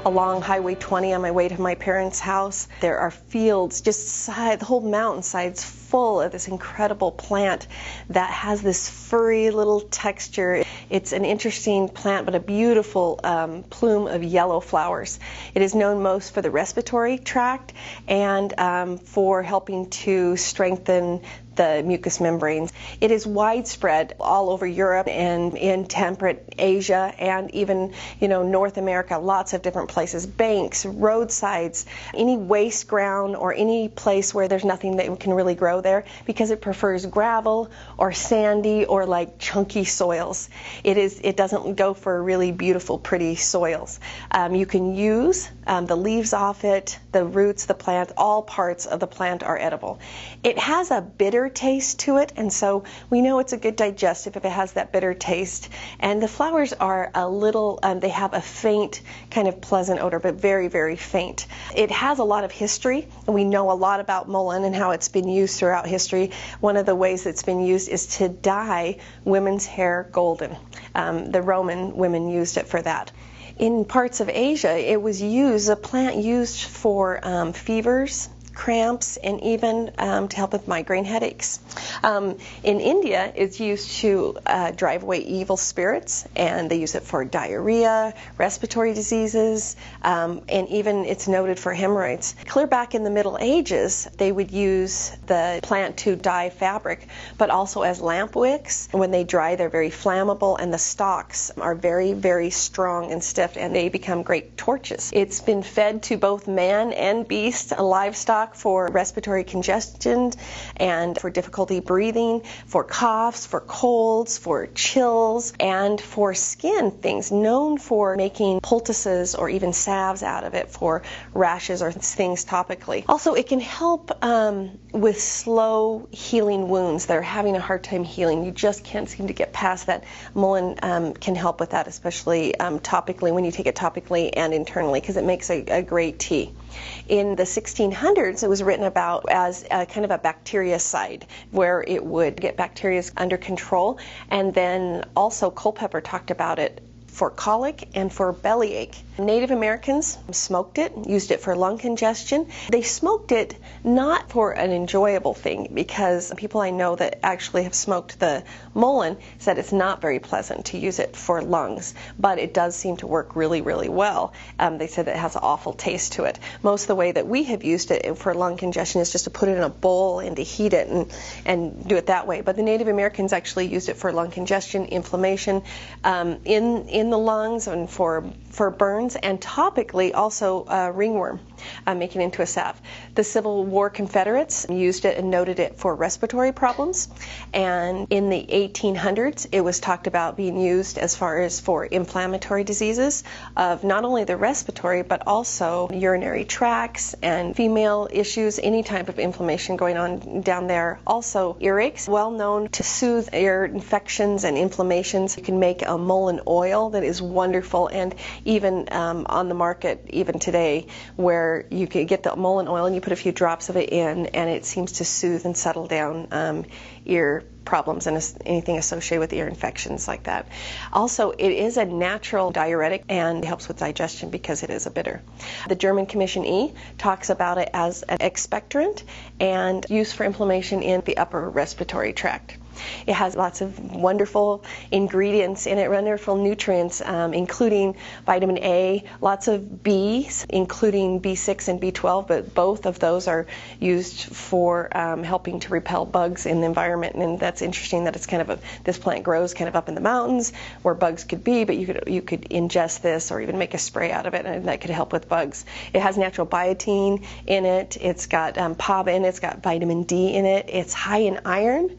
along Highway 20 on my way to my parents' house. There are fields, the whole mountainside's full of this incredible plant that has this furry little texture. It's an interesting plant, but a beautiful plume of yellow flowers. It is known most for the respiratory tract and for helping to strengthen the mucous membranes. It is widespread all over Europe and in temperate Asia and even, North America, lots of different places, banks, roadsides, any waste ground or any place where there's nothing that can really grow there because it prefers gravel or sandy or like chunky soils. It doesn't go for really beautiful, pretty soils. You can use the leaves off it, the roots, the plant, all parts of the plant are edible. It has a bitter taste to it, and so we know it's a good digestive if it has that bitter taste. And the flowers are a little, they have a faint kind of pleasant odor, but very, very faint. It has a lot of history, and we know a lot about mullein and how it's been used throughout history. One of the ways it's been used is to dye women's hair golden. The Roman women used it for that. In parts of Asia, it was a plant used for fevers, cramps, and even to help with migraine headaches. In India, it's used to drive away evil spirits, and they use it for diarrhea, respiratory diseases, and even it's noted for hemorrhoids. Clear back in the Middle Ages, they would use the plant to dye fabric, but also as lamp wicks. When they dry, they're very flammable, and the stalks are very, very strong and stiff, and they become great torches. It's been fed to both man and beast, livestock, for respiratory congestion and for difficulty breathing, for coughs, for colds, for chills, and for skin things, known for making poultices or even salves out of it for rashes or things topically. Also, it can help with slow healing wounds that are having a hard time healing. You just can't seem to get past that. Mullein can help with that, especially topically, when you take it topically and internally, because it makes a great tea. In the 1600s, it was written about as a kind of a bactericide, where it would get bacteria under control. And then also Culpeper talked about it for colic and for bellyache. Native Americans smoked it, used it for lung congestion. They smoked it not for an enjoyable thing, because people I know that actually have smoked the mullein said it's not very pleasant to use it for lungs, but it does seem to work really, really well. They said that it has an awful taste to it. Most of the way that we have used it for lung congestion is just to put it in a bowl and to heat it and do it that way. But the Native Americans actually used it for lung congestion, inflammation in the lungs, and for burns, and topically also ringworm, making it into a salve. The Civil War Confederates used it and noted it for respiratory problems, and in the 1800s it was talked about being used as far as for inflammatory diseases of not only the respiratory but also urinary tracts and female issues, any type of inflammation going on down there. Also earaches, well known to soothe ear infections and inflammations. You can make a mullein oil that is wonderful, and even on the market even today, where you can get the mullein oil and you put a few drops of it in, and it seems to soothe and settle down ear problems and anything associated with ear infections like that. Also, it is a natural diuretic and helps with digestion because it is a bitter. The German Commission E talks about it as an expectorant and used for inflammation in the upper respiratory tract. It has lots of wonderful ingredients in it, wonderful nutrients, including vitamin A, lots of Bs, including B6 and B12, but both of those are used for helping to repel bugs in the environment. And that's interesting that it's kind of this plant grows kind of up in the mountains where bugs could be, but you could ingest this or even make a spray out of it, and that could help with bugs. It has natural biotin in it. It's got PABA in it. It's got vitamin D in it. It's high in iron.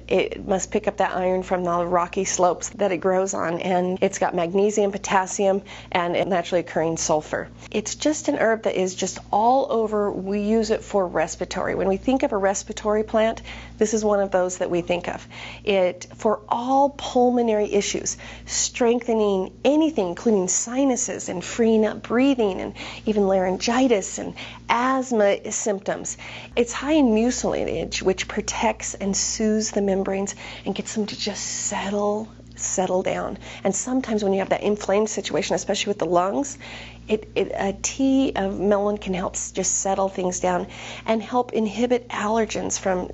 It must pick up that iron from the rocky slopes that it grows on, and it's got magnesium, potassium, and naturally occurring sulfur. It's just an herb that is just all over. We use it for respiratory. When we think of a respiratory plant, this is one of those that we think of. It for all pulmonary issues, strengthening anything, including sinuses and freeing up breathing, and even laryngitis and asthma symptoms. It's high in mucilage, which protects and soothes the membranes and gets them to just settle settle down. And sometimes when you have that inflamed situation, especially with the lungs, a tea of mullein can help just settle things down and help inhibit allergens from,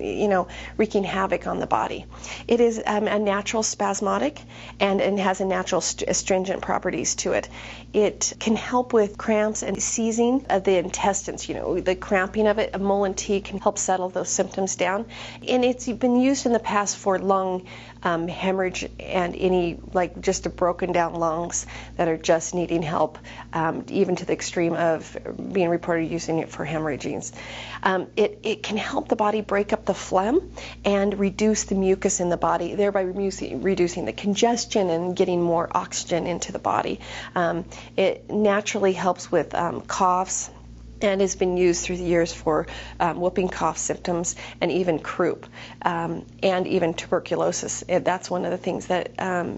wreaking havoc on the body. It is a natural spasmodic and has a natural astringent properties to it. It can help with cramps and seizing of the intestines, the cramping of it. A mullein tea can help settle those symptoms down. And it's been used in the past for lung hemorrhage and any just a broken down lungs that are just needing help, even to the extreme of being reported using it for hemorrhaging. It can help the body break up the phlegm and reduce the mucus in the body, thereby reducing the congestion and getting more oxygen into the body. It naturally helps with coughs, and has been used through the years for whooping cough symptoms and even croup, and even tuberculosis. That's one of the things that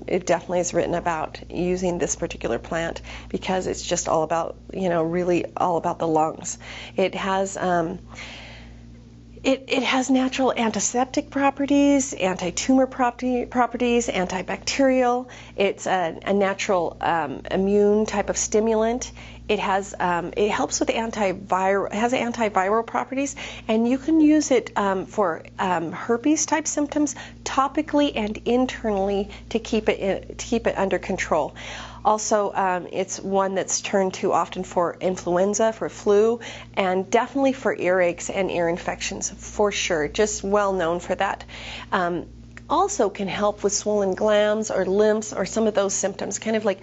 it definitely is written about, using this particular plant, because it's just all about, really all about the lungs. It has It has natural antiseptic properties, anti-tumor properties, antibacterial. It's a natural immune type of stimulant. It has it helps with antiviral properties, and you can use it for herpes type symptoms topically and internally to keep it under control. Also, it's one that's turned to often for influenza, for flu, and definitely for earaches and ear infections, for sure. Just well known for that. Also can help with swollen glands or lymphs or some of those symptoms, kind of like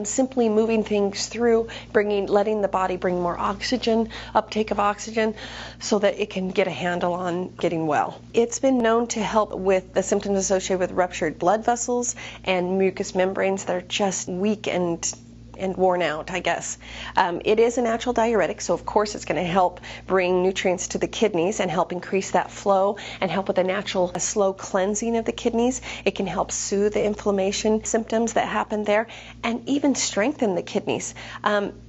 simply moving things through, letting the body bring more uptake of oxygen, so that it can get a handle on getting well. It's been known to help with the symptoms associated with ruptured blood vessels and mucous membranes that are just weak and worn out, I guess. It is a natural diuretic, so of course it's going to help bring nutrients to the kidneys and help increase that flow and help with a slow cleansing of the kidneys. It can help soothe the inflammation symptoms that happen there and even strengthen the kidneys.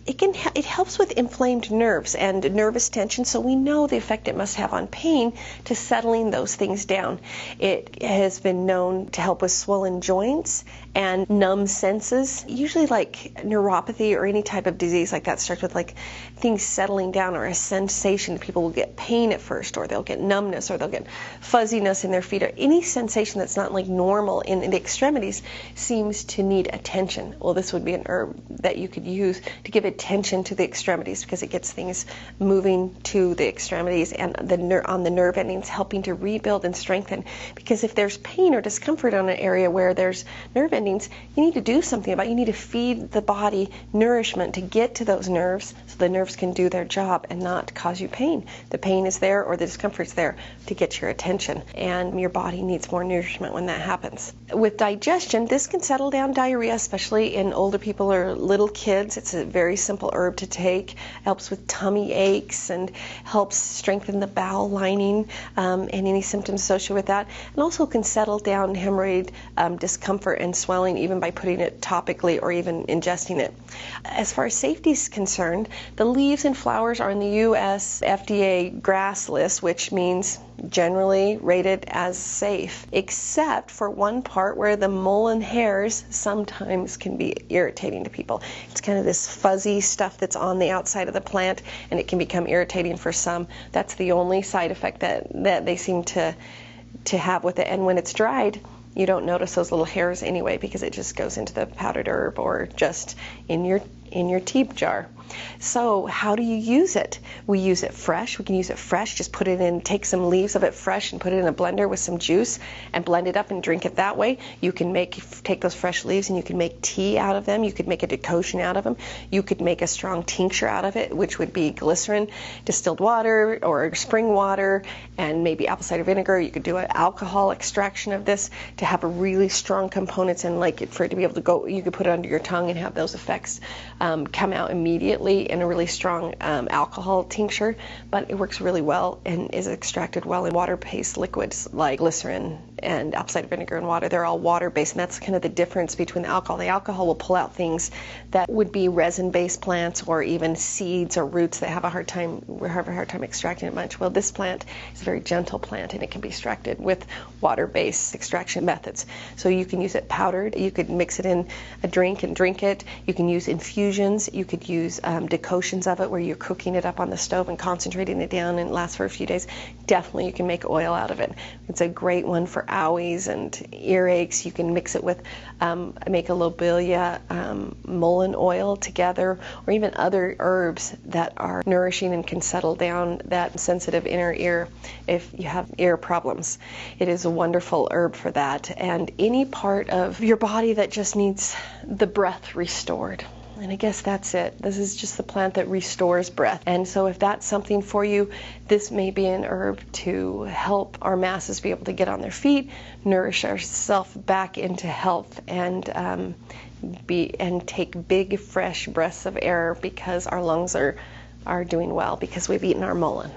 It helps with inflamed nerves and nervous tension, so we know the effect it must have on pain to settling those things down. It has been known to help with swollen joints and numb senses, usually like neuropathy or any type of disease like that starts with things settling down or a sensation. People will get pain at first, or they'll get numbness, or they'll get fuzziness in their feet, or any sensation that's not normal in the extremities seems to need attention. Well, this would be an herb that you could use to give attention to the extremities, because it gets things moving to the extremities and on the nerve endings, helping to rebuild and strengthen. Because if there's pain or discomfort on an area where there's nerve endings, you need to do something about it. You need to feed the body nourishment to get to those nerves, so the nerves can do their job and not cause you pain. The pain is there, or the discomfort's there to get your attention, and your body needs more nourishment when that happens. With digestion, this can settle down diarrhea, especially in older people or little kids. It's a very simple herb to take. Helps with tummy aches and helps strengthen the bowel lining and any symptoms associated with that, and also can settle down hemorrhoid discomfort and swelling even by putting it topically or even ingesting it. As far as safety is concerned, the leaves and flowers are in the U.S. FDA GRAS list, which means generally rated as safe, except for one part where the mullein hairs sometimes can be irritating to people. It's kind of this fuzzy stuff that's on the outside of the plant, and it can become irritating for some. That's the only side effect that they seem to have with it. And when it's dried, you don't notice those little hairs anyway, because it just goes into the powdered herb or just in your tea jar. So how do you use it? We use it fresh. We can use it fresh. Just put it in, take some leaves of it fresh and put it in a blender with some juice and blend it up and drink it that way. You can take those fresh leaves and you can make tea out of them. You could make a decoction out of them. You could make a strong tincture out of it, which would be glycerin, distilled water, or spring water, and maybe apple cider vinegar. You could do an alcohol extraction of this to have a really strong components, and for it to be able to go, you could put it under your tongue and have those effects come out immediately in a really strong alcohol tincture. But it works really well and is extracted well in water-based liquids like glycerin and apple cider vinegar and water. They're all water-based, and that's kind of the difference between the alcohol. The alcohol will pull out things that would be resin-based plants or even seeds or roots that have a hard time extracting it much. Well, this plant is a very gentle plant, and it can be extracted with water-based extraction methods. So you can use it powdered. You could mix it in a drink and drink it. You can use infusions. You could use decoctions of it where you're cooking it up on the stove and concentrating it down, and it lasts for a few days. Definitely you can make oil out of it. It's a great one for owies and earaches. You can mix it with, make a lobelia mullein oil together, or even other herbs that are nourishing and can settle down that sensitive inner ear if you have ear problems. It is a wonderful herb for that, and any part of your body that just needs the breath restored. And I guess that's it. This is just the plant that restores breath. And so if that's something for you, this may be an herb to help our masses be able to get on their feet, nourish ourselves back into health, and take big, fresh breaths of air because our lungs are doing well because we've eaten our mullein.